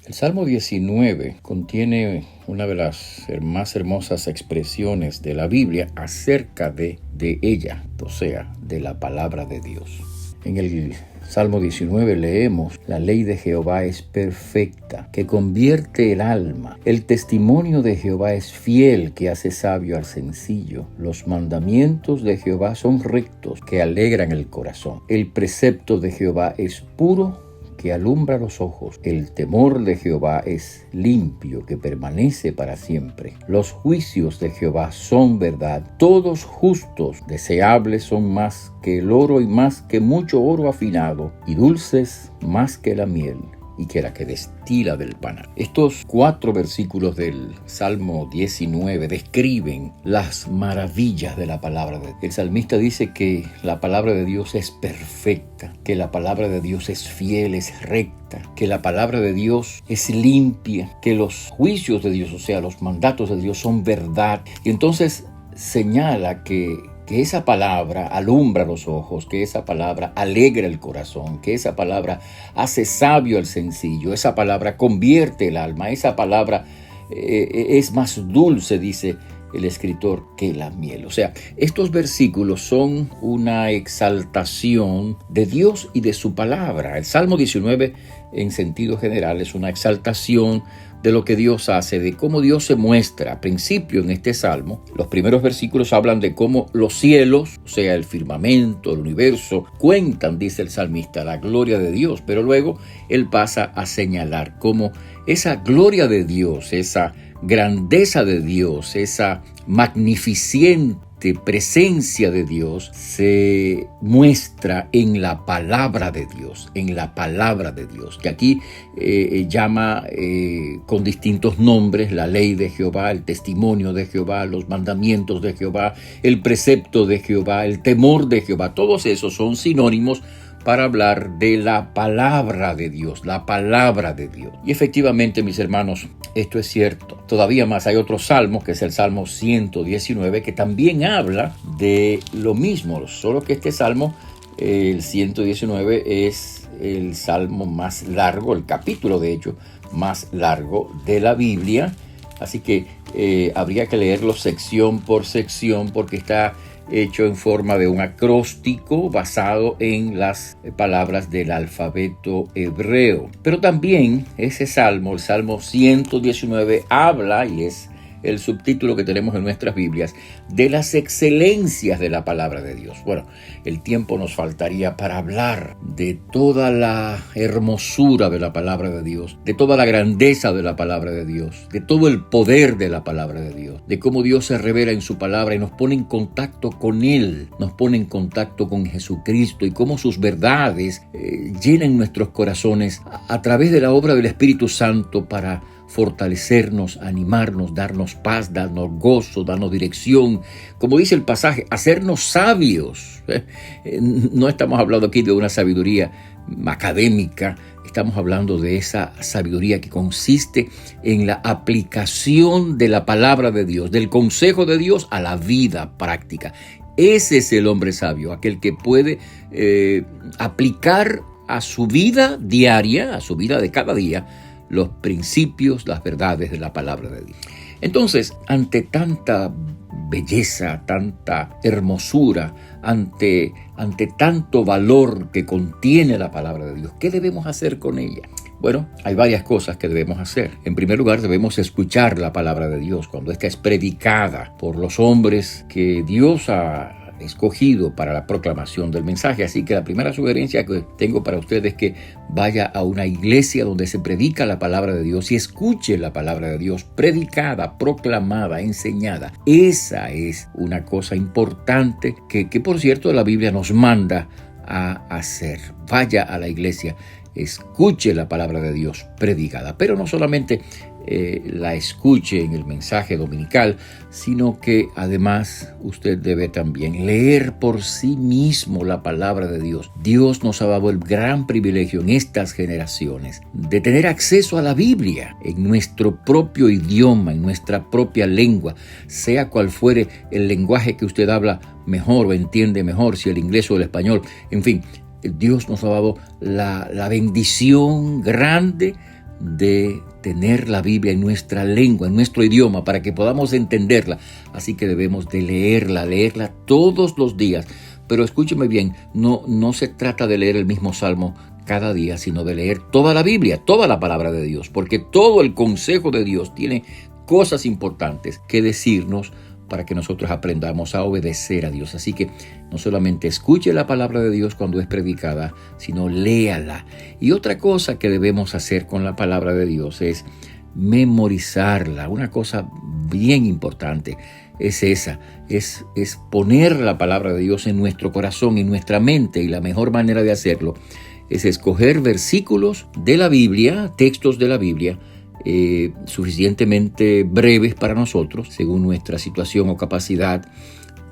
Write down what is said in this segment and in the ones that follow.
El Salmo 19 contiene una de las más hermosas expresiones de la Biblia acerca de ella, o sea, de la palabra de Dios. En el Salmo 19 leemos: la ley de Jehová es perfecta, que convierte el alma. El testimonio de Jehová es fiel, que hace sabio al sencillo. Los mandamientos de Jehová son rectos, que alegran el corazón. El precepto de Jehová es puro, que alumbra los ojos. El temor de Jehová es limpio, que permanece para siempre. Los juicios de Jehová son verdad, todos justos. Deseables son más que el oro y más que mucho oro afinado, y dulces más que la miel y que la que destila del panal. Estos 4 versículos del Salmo 19 describen las maravillas de la palabra de Dios. El salmista dice que la palabra de Dios es perfecta, que la palabra de Dios es fiel, es recta, que la palabra de Dios es limpia, que los juicios de Dios, o sea, los mandatos de Dios son verdad. Y entonces señala que esa palabra alumbra los ojos, que esa palabra alegra el corazón, que esa palabra hace sabio al sencillo, esa palabra convierte el alma, esa palabra es más dulce, dice el escritor, que la miel. O sea, estos versículos son una exaltación de Dios y de su palabra. El Salmo 19, en sentido general, es una exaltación de lo que Dios hace, de cómo Dios se muestra. Al principio, en este salmo, los primeros versículos hablan de cómo los cielos, o sea, el firmamento, el universo, cuentan, dice el salmista, la gloria de Dios. Pero luego él pasa a señalar cómo esa gloria de Dios, esa grandeza de Dios, esa magnificente presencia de Dios se muestra en la palabra de Dios, que aquí llama con distintos nombres: la ley de Jehová, el testimonio de Jehová, los mandamientos de Jehová, el precepto de Jehová, el temor de Jehová. Todos esos son sinónimos para hablar de la palabra de Dios, la palabra de Dios. Y efectivamente, mis hermanos, esto es cierto. Todavía más, hay otro salmo, que es el Salmo 119, que también habla de lo mismo, solo que este salmo, el 119, es el salmo más largo, el capítulo de hecho más largo de la Biblia. Así que habría que leerlo sección por sección, porque está hecho en forma de un acróstico basado en las palabras del alfabeto hebreo. Pero también ese salmo, el Salmo 119, habla, y es el subtítulo que tenemos en nuestras Biblias, de las excelencias de la palabra de Dios. Bueno, el tiempo nos faltaría para hablar de toda la hermosura de la palabra de Dios, de toda la grandeza de la palabra de Dios, de todo el poder de la palabra de Dios, de cómo Dios se revela en su palabra y nos pone en contacto con Él, nos pone en contacto con Jesucristo, y cómo sus verdades llenan nuestros corazones a través de la obra del Espíritu Santo para fortalecernos, animarnos, darnos paz, darnos gozo, darnos dirección. Como dice el pasaje, hacernos sabios. No estamos hablando aquí de una sabiduría académica, estamos hablando de esa sabiduría que consiste en la aplicación de la palabra de Dios, del consejo de Dios a la vida práctica. Ese es el hombre sabio, aquel que puede aplicar a su vida diaria, a su vida de cada día, los principios, las verdades de la palabra de Dios. Entonces, ante tanta belleza, tanta hermosura, ante tanto valor que contiene la palabra de Dios, ¿qué debemos hacer con ella? Bueno, hay varias cosas que debemos hacer. En primer lugar, debemos escuchar la palabra de Dios cuando ésta es predicada por los hombres que Dios ha escogido para la proclamación del mensaje. Así que la primera sugerencia que tengo para ustedes es que vaya a una iglesia donde se predica la palabra de Dios y escuche la palabra de Dios predicada, proclamada, enseñada. Esa es una cosa importante que por cierto la Biblia nos manda a hacer. Vaya a la iglesia, escuche la palabra de Dios predicada, pero no solamente la escuche en el mensaje dominical, sino que además usted debe también leer por sí mismo la palabra de Dios. Dios nos ha dado el gran privilegio en estas generaciones de tener acceso a la Biblia en nuestro propio idioma, en nuestra propia lengua, sea cual fuere el lenguaje que usted habla mejor o entiende mejor, si el inglés o el español, en fin. Dios nos ha dado la bendición grande de tener la Biblia en nuestra lengua, en nuestro idioma, para que podamos entenderla. Así que debemos de leerla todos los días. Pero escúcheme bien, no se trata de leer el mismo salmo cada día, sino de leer toda la Biblia, toda la palabra de Dios, porque todo el consejo de Dios tiene cosas importantes que decirnos para que nosotros aprendamos a obedecer a Dios. Así que no solamente escuche la palabra de Dios cuando es predicada, sino léala. Y otra cosa que debemos hacer con la palabra de Dios es memorizarla. Una cosa bien importante es esa, es poner la palabra de Dios en nuestro corazón, en nuestra mente, y la mejor manera de hacerlo es escoger versículos de la Biblia, textos de la Biblia, suficientemente breves para nosotros, según nuestra situación o capacidad,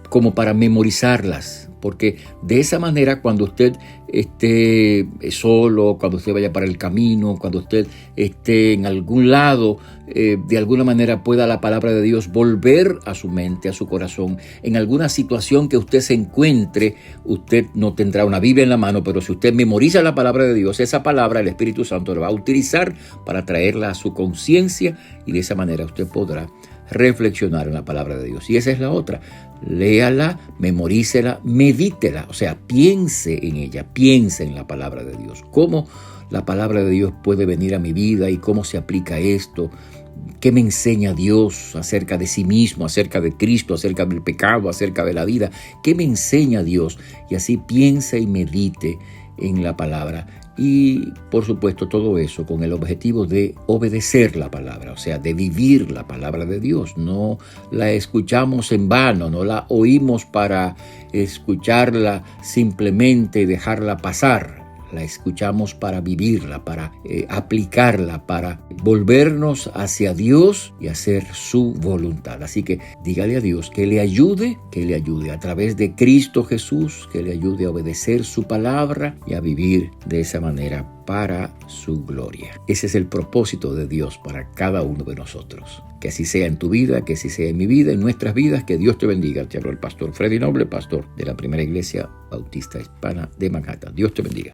como para memorizarlas, porque de esa manera cuando usted esté solo, cuando usted vaya para el camino, cuando usted esté en algún lado, de alguna manera pueda la palabra de Dios volver a su mente, a su corazón. En alguna situación que usted se encuentre, usted no tendrá una Biblia en la mano, pero si usted memoriza la palabra de Dios, esa palabra el Espíritu Santo la va a utilizar para traerla a su conciencia, y de esa manera usted podrá reflexionar en la palabra de Dios. Y esa es la otra: léala, memorícela, medítela, o sea, piense en ella, piense en la palabra de Dios. ¿Cómo la palabra de Dios puede venir a mi vida y cómo se aplica esto? ¿Qué me enseña Dios acerca de sí mismo, acerca de Cristo, acerca del pecado, acerca de la vida? ¿Qué me enseña Dios? Y así piense y medite en la palabra. Y por supuesto todo eso con el objetivo de obedecer la palabra, o sea, de vivir la palabra de Dios. No la escuchamos en vano, no la oímos para escucharla simplemente y dejarla pasar. La escuchamos para vivirla, para aplicarla, para volvernos hacia Dios y hacer su voluntad. Así que dígale a Dios que le ayude a través de Cristo Jesús, que le ayude a obedecer su palabra y a vivir de esa manera para su gloria. Ese es el propósito de Dios para cada uno de nosotros. Que así sea en tu vida, que así sea en mi vida, en nuestras vidas. Que Dios te bendiga. Te habló el pastor Freddy Noble, pastor de la Primera Iglesia Bautista Hispana de Manhattan. Dios te bendiga.